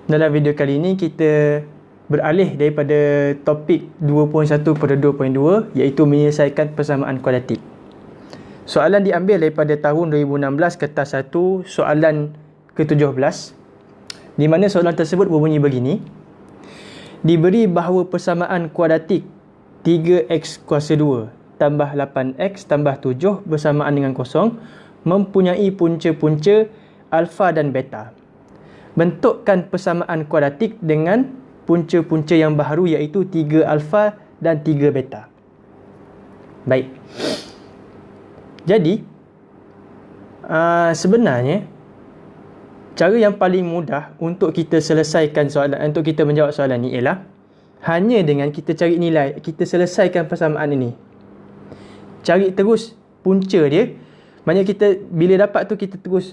Dalam video kali ini kita beralih daripada topik 2.1 pada 2.2 iaitu menyelesaikan persamaan kuadratik. Soalan diambil daripada tahun 2016 kertas 1 soalan ke-17 di mana soalan tersebut berbunyi begini. Diberi bahawa persamaan kuadratik 3x kuasa 2 tambah 8x tambah 7 bersamaan dengan kosong mempunyai punca-punca alfa dan beta. Bentukkan persamaan kuadratik dengan punca-punca yang baharu iaitu 3 alfa dan 3 beta. Baik. Jadi, sebenarnya cara yang paling mudah untuk kita selesaikan soalan, untuk kita menjawab soalan ni ialah hanya dengan kita cari nilai, kita selesaikan persamaan ini. Cari terus punca dia. Maknanya kita bila dapat tu kita terus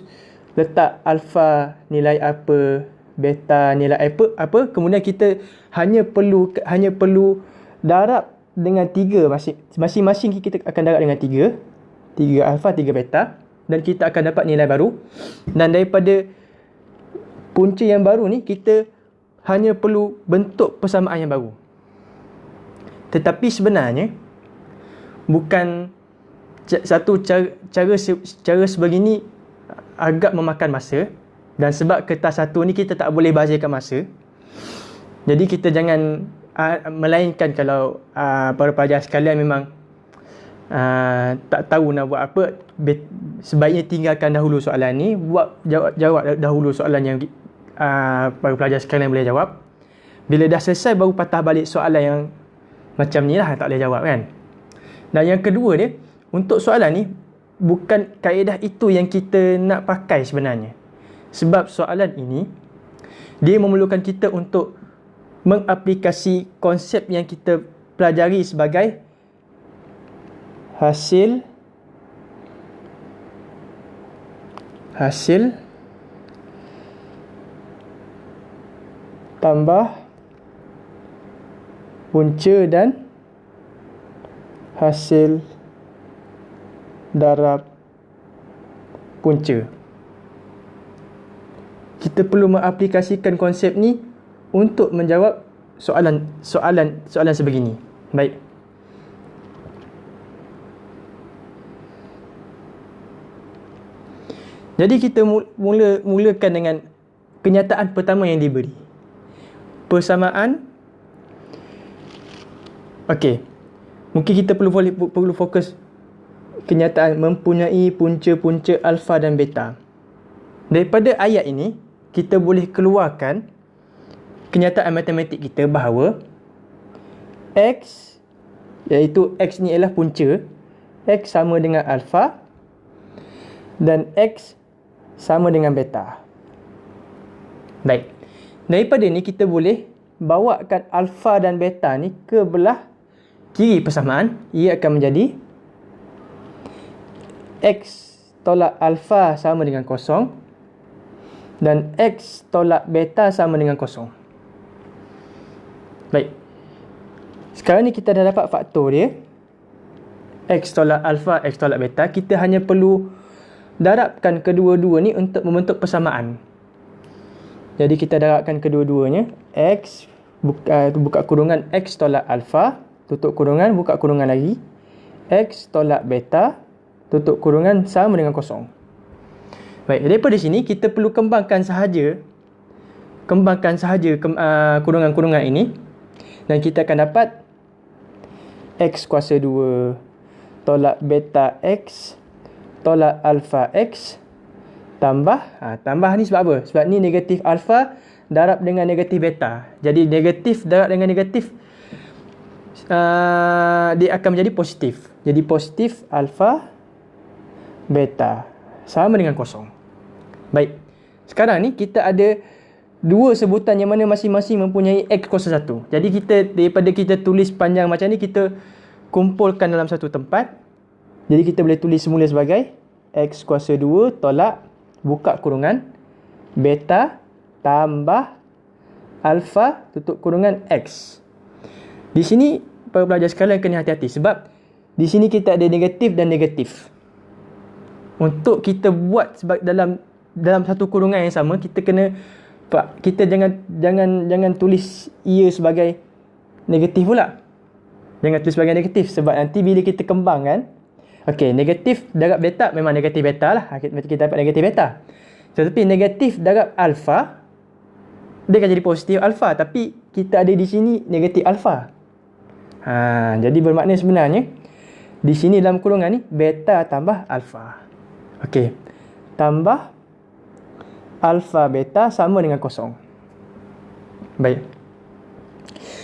letak alfa nilai apa, beta nilai apa, kemudian kita hanya perlu darab dengan 3 masing-masing kita akan darab dengan 3 alfa, 3 beta dan kita akan dapat nilai baru. Dan daripada punca yang baru ni kita hanya perlu bentuk persamaan yang baru. Tetapi sebenarnya bukan satu cara sebegini agak memakan masa, dan sebab kertas satu ni kita tak boleh bazirkan masa. Jadi kita jangan melainkan kalau para pelajar sekalian memang tak tahu nak buat apa, sebaiknya tinggalkan dahulu soalan ni, jawab dahulu soalan yang para pelajar sekalian boleh jawab. Bila dah selesai baru patah balik soalan yang macam ni lah, tak boleh jawab kan. Dan yang kedua dia, untuk soalan ni bukan kaedah itu yang kita nak pakai sebenarnya. Sebab soalan ini dia memerlukan kita untuk mengaplikasi konsep yang kita pelajari sebagai hasil tambah punca dan hasil darab punca. Kita perlu mengaplikasikan konsep ni untuk menjawab soalan sebegini. Baik. Jadi kita mulakan dengan kenyataan pertama yang diberi. Persamaan. Okey. Mungkin kita perlu fokus kenyataan mempunyai punca-punca alfa dan beta. Daripada ayat ini, kita boleh keluarkan kenyataan matematik kita bahawa X, iaitu X ni ialah punca, X sama dengan alfa dan X sama dengan beta. Baik. Daripada ni kita boleh bawakan alfa dan beta ni ke belah kiri persamaan. Ia akan menjadi X tolak alfa sama dengan kosong dan X tolak beta sama dengan kosong. Baik. Sekarang ni kita dah dapat faktor dia. X tolak alfa, X tolak beta. Kita hanya perlu darabkan kedua-dua ni untuk membentuk persamaan. Jadi kita darabkan kedua-duanya. X buka kurungan X tolak alfa, tutup kurungan, buka kurungan lagi. X tolak beta, tutup kurungan sama dengan kosong. Baik, daripada sini kita perlu kembangkan sahaja kurungan-kurungan ini dan kita akan dapat X kuasa 2 tolak beta X tolak alfa X tambah ni sebab apa? Sebab ni negatif alfa darab dengan negatif beta. Jadi negatif darab dengan negatif dia akan menjadi positif. Jadi positif alfa beta sama dengan kosong. Baik. Sekarang ni kita ada dua sebutan yang mana masing-masing mempunyai X kuasa 1. Jadi daripada kita tulis panjang macam ni, kita kumpulkan dalam satu tempat. Jadi kita boleh tulis semula sebagai X kuasa 2 tolak buka kurungan beta tambah alfa tutup kurungan X. Di sini para pelajar sekalian kena hati-hati sebab di sini kita ada negatif dan negatif. Untuk kita buat sebab dalam satu kurungan yang sama, kita kena kita jangan tulis ia sebagai negatif pula. Jangan tulis sebagai negatif, sebab nanti bila kita kembangkan, okey, negatif darab beta memang negatif beta lah. Kita dapat negatif beta. Tetapi negatif darab alfa, dia akan jadi positif alfa. Tapi kita ada di sini negatif alfa. Jadi bermakna sebenarnya, di sini dalam kurungan ni, beta tambah alfa. Okey. Tambah alfa beta sama dengan kosong. Baik.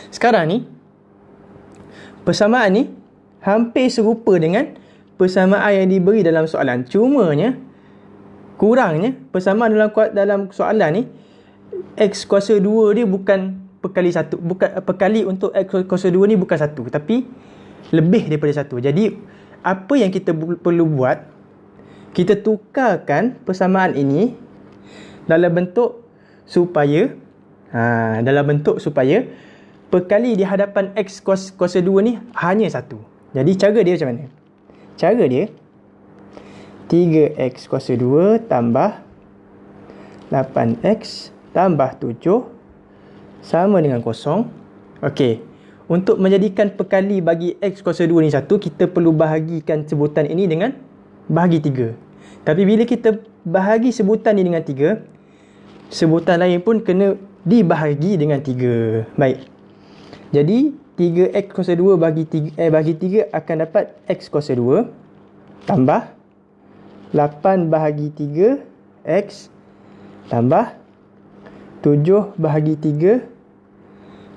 Sekarang ni, persamaan ni hampir serupa dengan persamaan yang diberi dalam soalan. Cumanya, kurangnya persamaan dalam soalan ni, X kuasa 2 dia bukan perkali 1. Bukan perkali untuk X kuasa 2 ni bukan 1. Tapi lebih daripada 1. Jadi, apa yang kita perlu buat, kita tukarkan persamaan ini dalam bentuk supaya perkali di hadapan X kuasa 2 ni hanya 1. Jadi cara dia macam mana? Cara dia 3X kuasa 2 tambah 8X tambah 7 sama dengan kosong. Okey. Untuk menjadikan perkali bagi X kuasa 2 ni 1, kita perlu bahagikan sebutan ini dengan bahagi 3. Tapi bila kita bahagi sebutan ni dengan 3, sebutan lain pun kena dibahagi dengan 3. Baik. Jadi 3X kuasa 2 bagi 3 akan dapat X kuasa 2 tambah 8 bahagi 3 X tambah 7 bahagi 3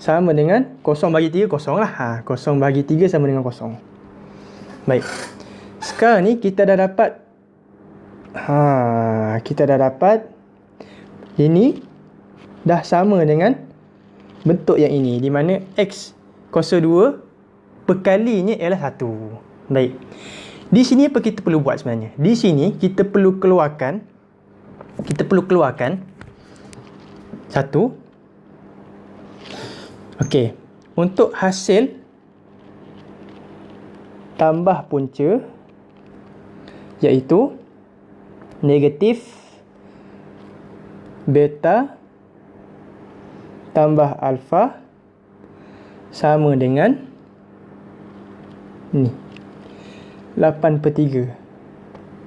sama dengan 0 bagi 3 kosong lah. 0 bahagi 3 sama dengan kosong. Baik. Sekarang ni kita dah dapat ini dah sama dengan bentuk yang ini, di mana X kuasa 2 perkalinya ialah 1. Baik. Di sini apa kita perlu buat sebenarnya? Di sini kita perlu keluarkan 1. Okey. Untuk hasil tambah punca, iaitu negatif beta tambah alfa sama dengan ni 8/3.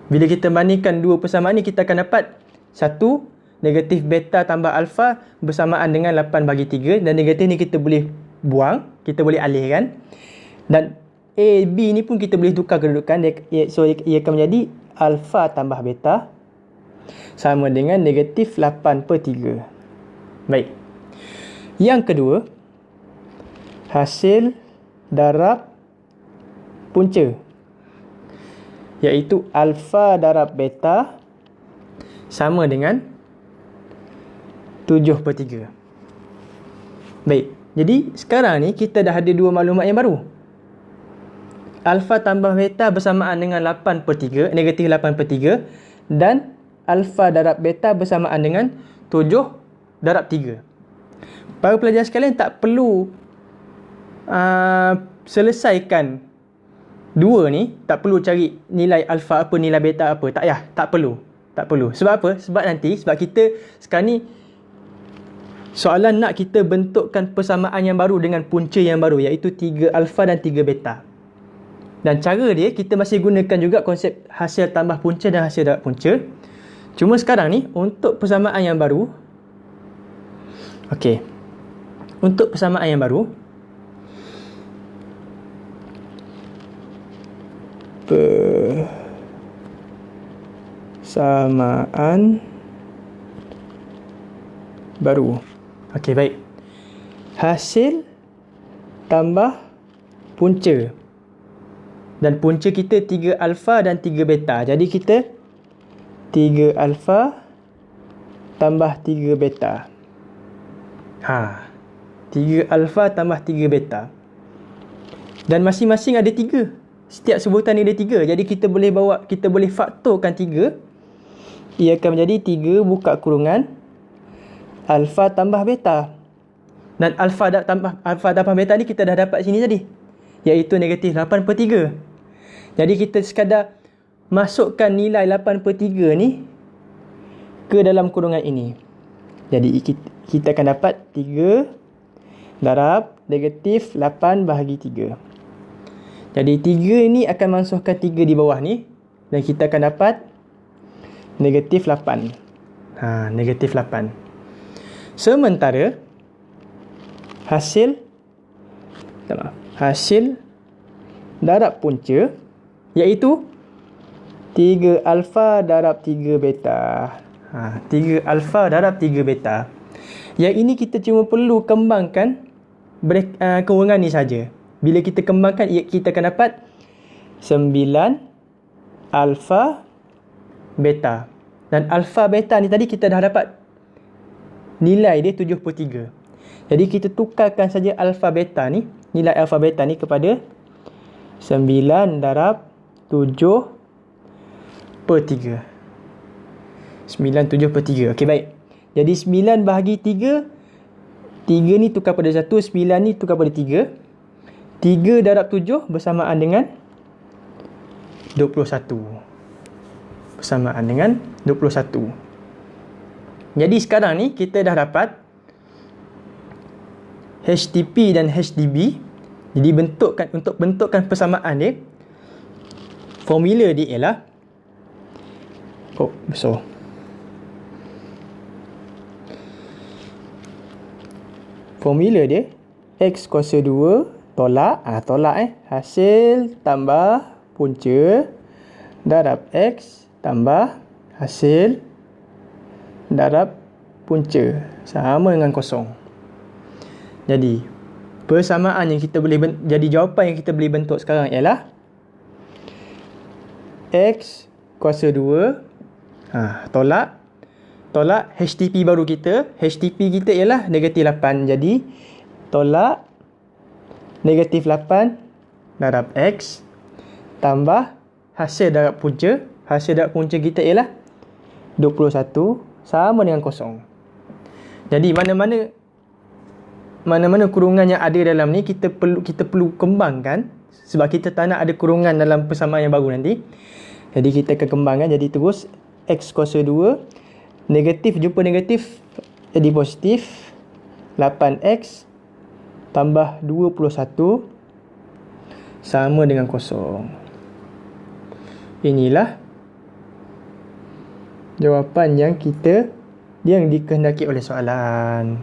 Bila kita bandingkan dua persamaan ni, kita akan dapat 1 negatif beta tambah alfa bersamaan dengan 8/3, dan negatif ni kita boleh buang, kita boleh alihkan, dan A, B ni pun kita boleh tukar kedudukan. So ia akan menjadi alfa tambah beta sama dengan negatif 8/3. Baik. Yang kedua, hasil darab punca, iaitu alfa darab beta sama dengan 7/3. Baik. Jadi sekarang ni kita dah ada dua maklumat yang baru. Alfa tambah beta bersamaan dengan 8/3, negatif 8/3, dan alfa darab beta bersamaan dengan 7/3. Para pelajar sekalian tak perlu selesaikan dua ni, tak perlu cari nilai alfa apa, nilai beta apa. Tak perlu. Sebab apa? Sebab kita sekarang ni soalan nak kita bentukkan persamaan yang baru dengan punca yang baru, iaitu 3 alfa dan 3 beta. Dan cara dia, kita masih gunakan juga konsep hasil tambah punca dan hasil darab punca. Cuma sekarang ni, untuk persamaan yang baru, okey, untuk persamaan yang baru, persamaan baru. Okey, baik. Hasil tambah punca. Dan punca kita 3 alfa dan 3 beta. Jadi kita 3 alfa tambah 3 beta. 3 alfa tambah 3 beta. Dan masing-masing ada 3. Setiap sebutan ni ada 3. Jadi kita boleh faktorkan 3. Ia akan menjadi 3 buka kurungan alfa tambah beta. Dan alfa tambah beta ni kita dah dapat sini tadi, iaitu negatif 8/3. Jadi kita sekadar masukkan nilai 8/3 ni ke dalam kurungan ini. Jadi kita akan dapat 3 darab negatif 8 bahagi 3. Jadi 3 ni akan masukkan 3 di bawah ni. Dan kita akan dapat negatif 8. Negatif 8. Sementara hasil darab punca iaitu 3 alfa darab 3 beta. 3 alfa darab 3 beta. Yang ini kita cuma perlu kembangkan kurungan ni saja. Bila kita kembangkan, kita akan dapat 9 alfa beta. Dan alfa beta ni tadi kita dah dapat nilai dia 73. Jadi kita tukarkan saja alfa beta ni, nilai alfa beta ni kepada 9 darab 7/3. 9/7/3. Okey, baik. Jadi 9 bahagi 3. 3 ni tukar pada 1. 9 ni tukar pada 3. 3 darab 7 bersamaan dengan 21. Bersamaan dengan 21. Jadi sekarang ni kita dah dapat HTP dan HDB. Jadi untuk bentukkan persamaan dia, formula dia ialah formula dia X kuasa 2 tolak hasil tambah punca darab X tambah hasil darab punca sama dengan kosong. Jadi persamaan yang kita boleh jadi jawapan yang kita boleh bentuk sekarang ialah X kuasa 2 tolak HTP baru kita. HTP kita ialah negatif 8. Jadi tolak negatif 8 darab X tambah hasil darab punca. Hasil darab punca kita ialah 21 sama dengan kosong. Jadi mana-mana kurungan yang ada dalam ni kita perlu kembangkan, sebab kita tak nak ada kurungan dalam persamaan yang baru nanti. Jadi kita akan kembangkan. Jadi terus X kuasa 2 negatif jumpa negatif jadi positif. 8X tambah 21 sama dengan kosong. Inilah jawapan yang dikehendaki oleh soalan.